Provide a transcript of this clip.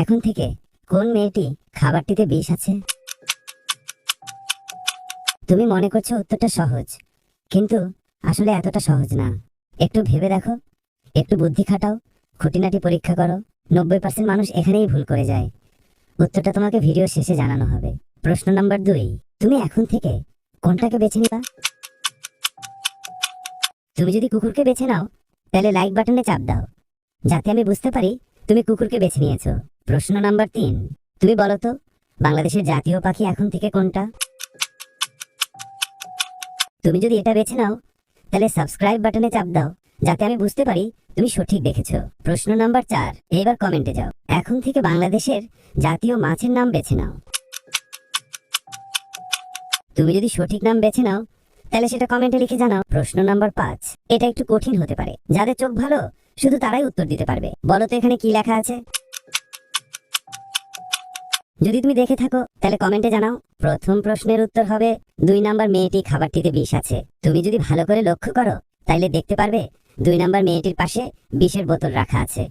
এখন থেকে কোন মেয়েটি খাবারটিতে বিষ আছে? তুমি মনে করছো উত্তরটা সহজ, কিন্তু আসলে এতটা সহজ না। একটু ভেবে দেখো, একটু বুদ্ধি খাটাও, খুঁটিনাটি পরীক্ষা করো। 90% মানুষ এখানেই ভুল করে যায়। উত্তরটা তোমাকে ভিডিও শেষে জানানো হবে। প্রশ্ন নাম্বার 2, তুমি এখন থেকে কোনটাকে বেছে নিবা? তুমি যদি কুকুরকে বেছে নাও, তাহলে লাইক বাটনে চাপ দাও, যাতে আমি বুঝতে পারি তুমি কুকুরকে বেছে নিয়েছো। প্রশ্ন নাম্বার 3, তুমি বলো তো বাংলাদেশের জাতীয় পাখি এখন থেকে কোনটা? তুমি যদি এটা বেছে নাও, তাহলে সাবস্ক্রাইব বাটনে চাপ দাও, যাতে আমি বুঝতে পারি তুমি সঠিক দেখেছো। প্রশ্ন নাম্বার 4, এবার কমেন্টে যাও। এখন থেকে বাংলাদেশের জাতীয় মাছের নাম বেছে নাও। তুমি যদি সঠিক নাম বেছে নাও, তাহলে সেটা কমেন্টে লিখে জানাও। প্রশ্ন নাম্বার 5, এটা একটু কঠিন হতে পারে, যাদের চোখ ভালো শুধু তারাই উত্তর দিতে পারবে। বলো তো এখানে কি লেখা আছে? যদি তুমি দেখে থাকো, তাহলে কমেন্টে জানাও। প্রথম প্রশ্নের উত্তর হবে 2 নাম্বার মেয়েটি খাবারটিতে বিষ আছে। তুমি যদি ভালো করে লক্ষ্য করো, তাইলে দেখতে পারবে 2 নাম্বার মেয়েটির পাশে বিষের বোতল রাখা আছে।